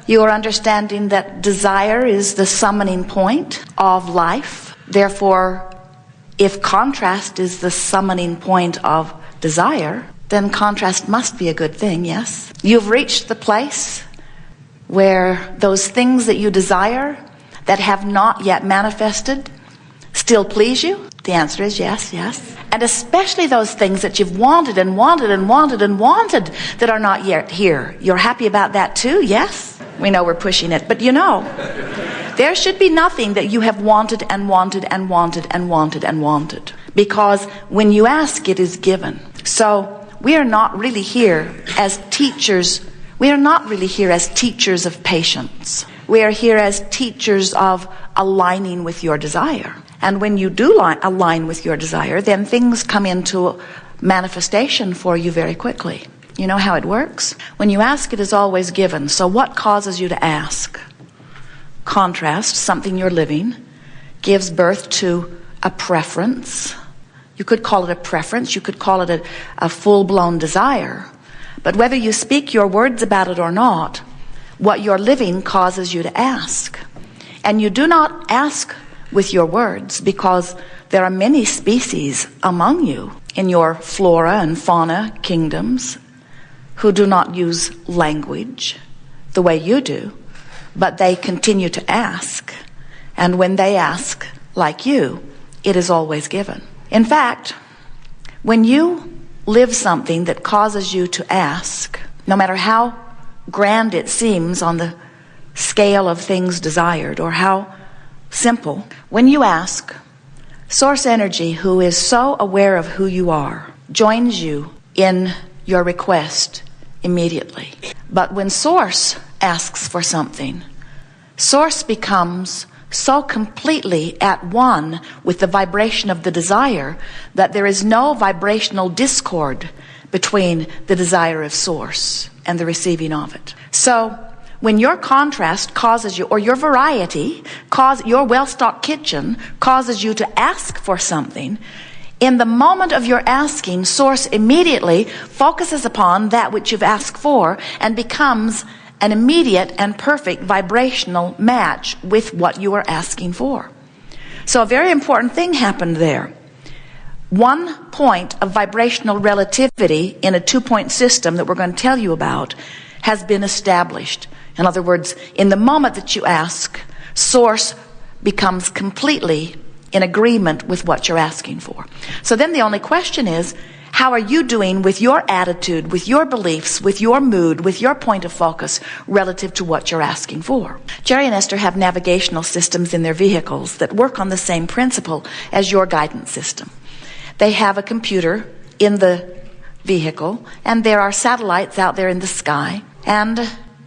You are understanding that desire is the summoning point of life. Therefore, if contrast is the summoning point of desire, then contrast must be a good thing, yes? You've reached the place where those things that you desire that have not yet manifested still please you? The answer is yes, yes. And especially those things that you've wanted and wanted and wanted and wanted that are not yet here. You're happy about that too, yes? We know we're pushing it, but you know, there should be nothing that you have wanted and wanted and wanted and wanted and wanted. Because when you ask, it is given. So we are not really here as teachers. We are not really here as teachers of patience. We are here as teachers of aligning with your desire. And when you do align with your desire, then things come into manifestation for you very quickly. You know how it works? When you ask, it is always given. So what causes you to ask? Contrast, something you're living, gives birth to a preference. You could call it a preference. You could call it a full-blown desire. But whether you speak your words about it or not, what you're living causes you to ask. And you do not ask with your words, because there are many species among you in your flora and fauna kingdoms who do not use language the way you do, but they continue to ask. And when they ask, like you, it is always given. In fact, when you live something that causes you to ask, no matter how grand it seems on the scale of things desired, or how simple, when you ask, Source Energy, who is so aware of who you are, joins you in your request immediately. But when Source asks for something, Source becomes so completely at one with the vibration of the desire that there is no vibrational discord between the desire of Source and the receiving of it. So when your contrast causes you, or your variety, your well-stocked kitchen causes you to ask for something, in the moment of your asking, Source immediately focuses upon that which you've asked for and becomes an immediate and perfect vibrational match with what you are asking for. So a very important thing happened there. 1 point of vibrational relativity in a 2-point system that we're going to tell you about has been established. In other words, in the moment that you ask, Source becomes completely in agreement with what you're asking for. So then the only question is, how are you doing with your attitude, with your beliefs, with your mood, with your point of focus relative to what you're asking for? Jerry and Esther have navigational systems in their vehicles that work on the same principle as your guidance system. They have a computer in the vehicle, and there are satellites out there in the sky, and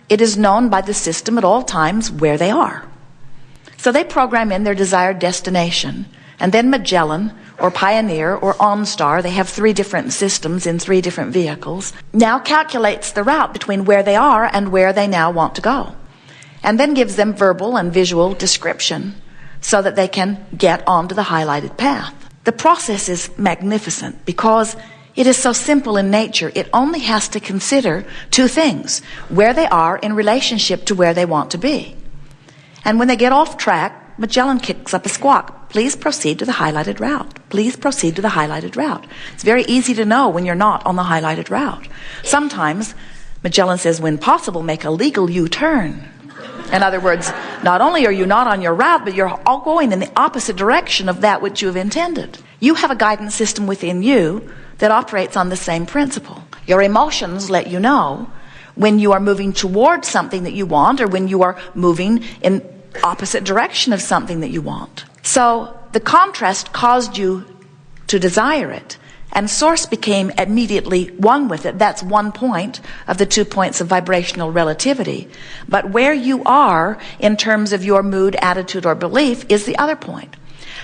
it is known by the system at all times where they are. So they program in their desired destination, and then Magellan or Pioneer or OnStar, they have 3 different systems in 3 different vehicles, now calculates the route between where they are and where they now want to go, and then gives them verbal and visual description so that they can get onto the highlighted path. The process is magnificent because it is so simple in nature. It only has to consider 2 things: where they are in relationship to where they want to be. And when they get off track, Magellan kicks up a squawk. Please proceed to the highlighted route. Please proceed to the highlighted route. It's very easy to know when you're not on the highlighted route. Sometimes Magellan says, when possible, make a legal U-turn. In other words, not only are you not on your route, but you're all going in the opposite direction of that which you have intended. You have a guidance system within you that operates on the same principle. Your emotions let you know when you are moving towards something that you want, or when you are moving in opposite direction of something that you want. So the contrast caused you to desire it, and Source became immediately one with it. That's 1 point of the 2 points of vibrational relativity. But where you are in terms of your mood, attitude, or belief is the other point.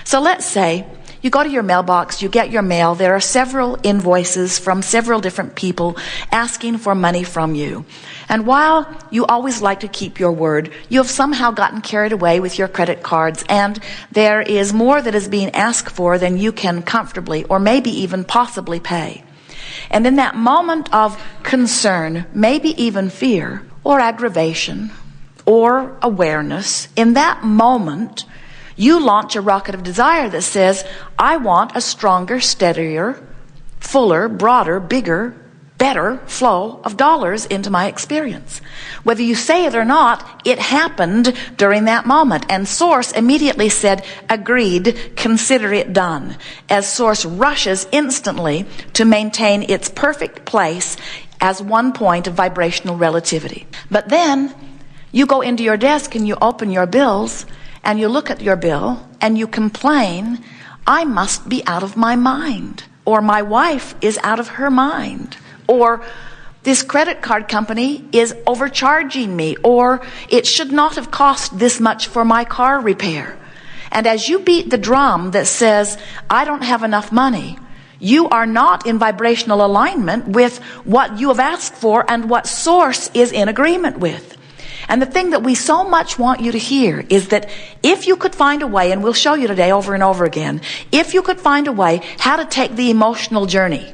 So let's say you go to your mailbox, you get your mail, there are several invoices from several different people asking for money from you. And while you always like to keep your word, you have somehow gotten carried away with your credit cards, and there is more that is being asked for than you can comfortably or maybe even possibly pay. And in that moment of concern, maybe even fear or aggravation or awareness, in that moment, you launch a rocket of desire that says, I want a stronger, steadier, fuller, broader, bigger, better flow of dollars into my experience. Whether you say it or not, it happened during that moment. And Source immediately said, agreed, consider it done. As Source rushes instantly to maintain its perfect place as one point of vibrational relativity. But then you go into your desk and you open your bills and you look at your bill and you complain, I must be out of my mind, or my wife is out of her mind, or this credit card company is overcharging me, or it should not have cost this much for my car repair. And as you beat the drum that says, I don't have enough money, you are not in vibrational alignment with what you have asked for and what Source is in agreement with. And the thing that we so much want you to hear is that if you could find a way, and we'll show you today over and over again, if you could find a way how to take the emotional journey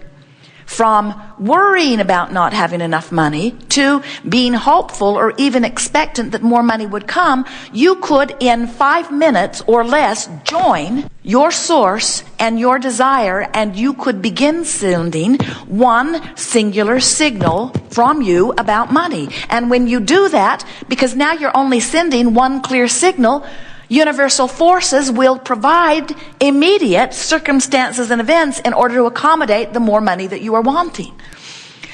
from worrying about not having enough money to being hopeful or even expectant that more money would come, you could in 5 minutes or less join your Source and your desire, and you could begin sending one singular signal from you about money. And when you do that, because now you're only sending one clear signal, universal forces will provide immediate circumstances and events in order to accommodate the more money that you are wanting.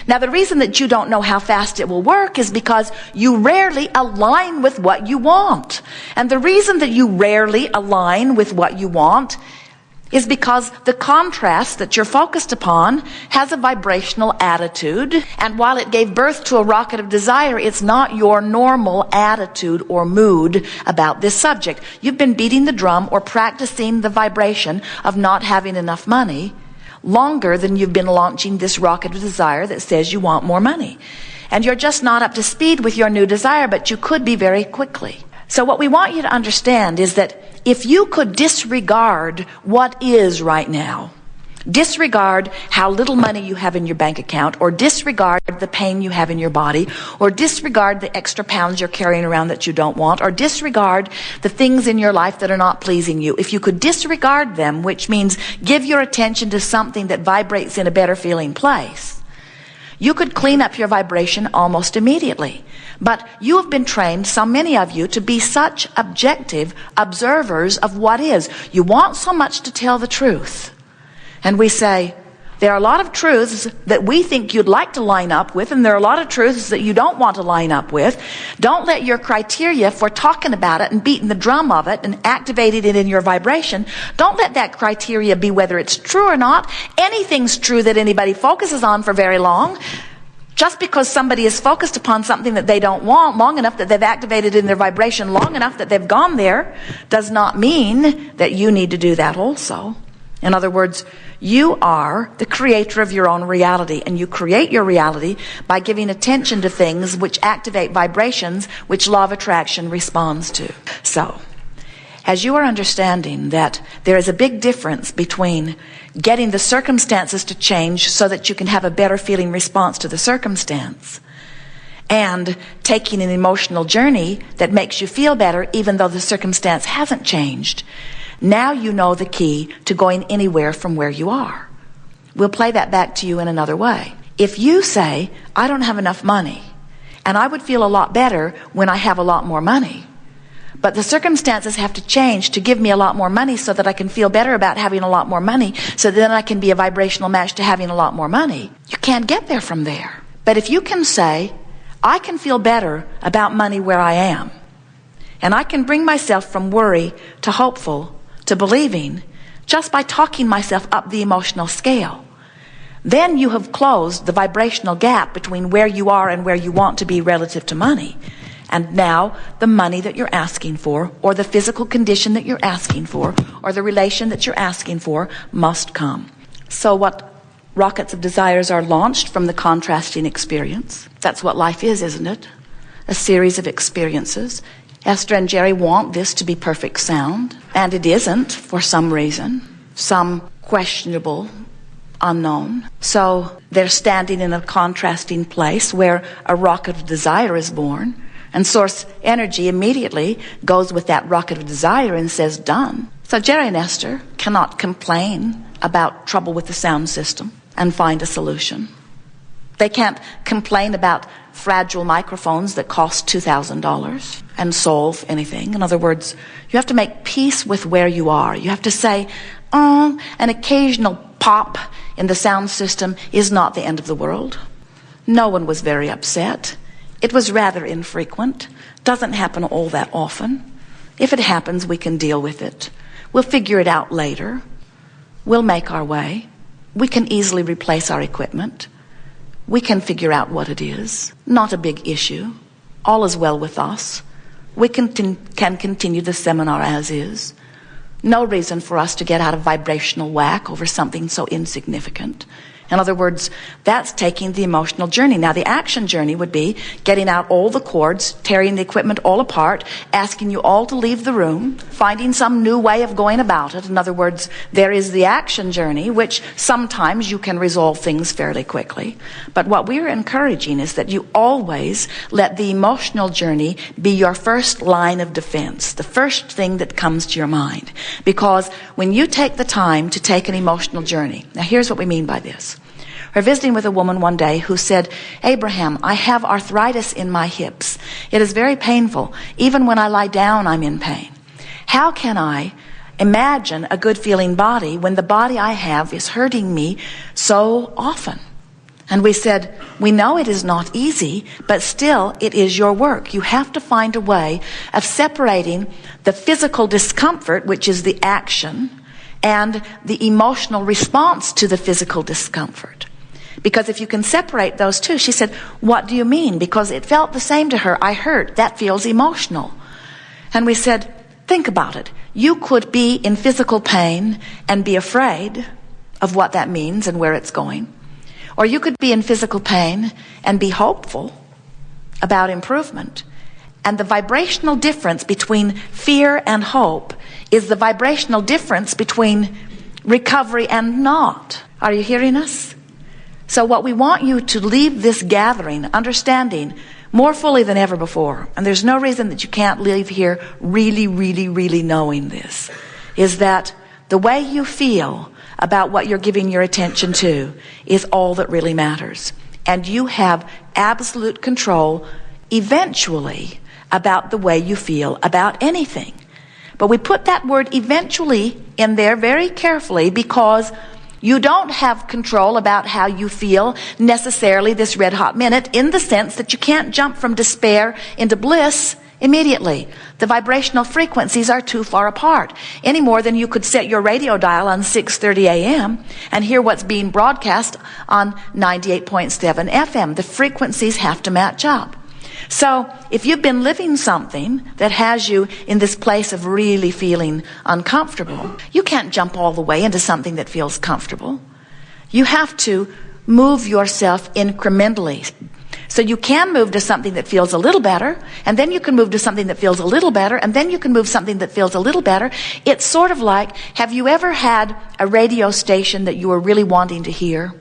Now, the reason that you don't know how fast it will work is because you rarely align with what you want. And the reason that you rarely align with what you want is because the contrast that you're focused upon has a vibrational attitude. And while it gave birth to a rocket of desire, it's not your normal attitude or mood about this subject. You've been beating the drum or practicing the vibration of not having enough money longer than you've been launching this rocket of desire that says you want more money. And you're just not up to speed with your new desire, but you could be very quickly. So what we want you to understand is that if you could disregard what is right now, disregard how little money you have in your bank account, or disregard the pain you have in your body, or disregard the extra pounds you're carrying around that you don't want, or disregard the things in your life that are not pleasing you. If you could disregard them, which means give your attention to something that vibrates in a better feeling place, you could clean up your vibration almost immediately. But you have been trained, so many of you, to be such objective observers of what is. You want so much to tell the truth. And we say, there are a lot of truths that we think you'd like to line up with, and there are a lot of truths that you don't want to line up with. Don't let your criteria for talking about it and beating the drum of it and activating it in your vibration, don't let that criteria be whether it's true or not. Anything's true that anybody focuses on for very long. Just because somebody is focused upon something that they don't want long enough that they've activated in their vibration long enough that they've gone there does not mean that you need to do that also. In other words, you are the creator of your own reality, and you create your reality by giving attention to things which activate vibrations which law of attraction responds to. So, as you are understanding that there is a big difference between getting the circumstances to change so that you can have a better feeling response to the circumstance, and taking an emotional journey that makes you feel better even though the circumstance hasn't changed, now you know the key to going anywhere from where you are. We'll play that back to you in another way. If you say, I don't have enough money, and I would feel a lot better when I have a lot more money, but the circumstances have to change to give me a lot more money so that I can feel better about having a lot more money, so then I can be a vibrational match to having a lot more money, you can't get there from there. But if you can say, I can feel better about money where I am, and I can bring myself from worry to hopeful to believing just by talking myself up the emotional scale, then you have closed the vibrational gap between where you are and where you want to be relative to money. And now the money that you're asking for, or the physical condition that you're asking for, or the relation that you're asking for must come. So what rockets of desires are launched from the contrasting experience. That's what life is, isn't it? A series of experiences. Esther and Jerry want this to be perfect sound, and it isn't for some reason, some questionable, unknown. So they're standing in a contrasting place where a rocket of desire is born. And source energy immediately goes with that rocket of desire and says, done. So Jerry and Esther cannot complain about trouble with the sound system and find a solution. They can't complain about fragile microphones that cost $2,000 and solve anything. In other words, you have to make peace with where you are. You have to say, an occasional pop in the sound system is not the end of the world. No one was very upset. It was rather infrequent. Doesn't happen all that often. If it happens, we can deal with it. We'll figure it out later. We'll make our way. We can easily replace our equipment. We can figure out what it is. Not a big issue. All is well with us. We can continue the seminar as is. No reason for us to get out of vibrational whack over something so insignificant. In other words, that's taking the emotional journey. Now, the action journey would be getting out all the cords, tearing the equipment all apart, asking you all to leave the room, finding some new way of going about it. In other words, there is the action journey, which sometimes you can resolve things fairly quickly. But what we're encouraging is that you always let the emotional journey be your first line of defense, the first thing that comes to your mind. Because when you take the time to take an emotional journey, now here's what we mean by this. We're visiting with a woman one day who said, Abraham, I have arthritis in my hips. It is very painful. Even when I lie down, I'm in pain. How can I imagine a good feeling body when the body I have is hurting me so often? And we said, we know it is not easy, but still it is your work. You have to find a way of separating the physical discomfort, which is the action, and the emotional response to the physical discomfort. Because if you can separate those two, she said, what do you mean? Because it felt the same to her. I hurt. That feels emotional. And we said, think about it. You could be in physical pain and be afraid of what that means and where it's going. Or you could be in physical pain and be hopeful about improvement. And the vibrational difference between fear and hope is the vibrational difference between recovery and not. Are you hearing us? So what we want you to leave this gathering understanding more fully than ever before, and there's no reason that you can't leave here really, really, really knowing this, is that the way you feel about what you're giving your attention to is all that really matters. And you have absolute control eventually about the way you feel about anything. But we put that word eventually in there very carefully because you don't have control about how you feel necessarily this red hot minute, in the sense that you can't jump from despair into bliss immediately. The vibrational frequencies are too far apart, any more than you could set your radio dial on 6:30 a.m. and hear what's being broadcast on 98.7 FM. The frequencies have to match up. So if you've been living something that has you in this place of really feeling uncomfortable, you can't jump all the way into something that feels comfortable. You have to move yourself incrementally. So you can move to something that feels a little better, and then you can move to something that feels a little better, and then you can move something that feels a little better. It's sort of like, have you ever had a radio station that you were really wanting to hear,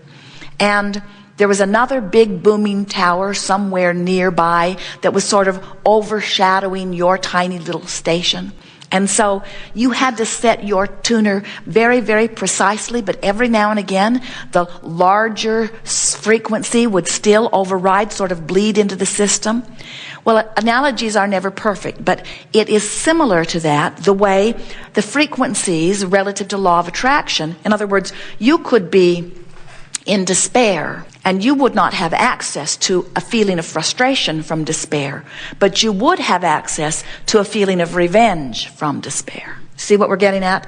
and there was another big booming tower somewhere nearby that was sort of overshadowing your tiny little station? And so you had to set your tuner very, very precisely, but every now and again, the larger frequency would still override, sort of bleed into the system. Well, analogies are never perfect, but it is similar to that, the way the frequencies relative to law of attraction. In other words, you could be in despair, and you would not have access to a feeling of frustration from despair, but you would have access to a feeling of revenge from despair. See what we're getting at?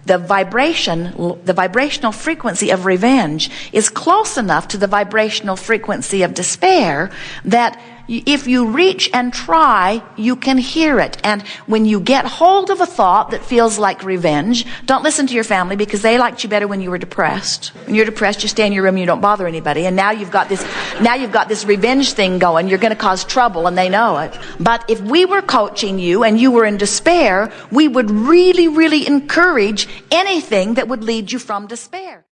The vibrational frequency of revenge is close enough to the vibrational frequency of despair that if you reach and try, you can hear it. And when you get hold of a thought that feels like revenge, don't listen to your family, because they liked you better when you were depressed. When you're depressed, you stay in your room and you don't bother anybody. And now you've got this revenge thing going. You're going to cause trouble, and they know it. But if we were coaching you and you were in despair, we would really, really encourage anything that would lead you from despair.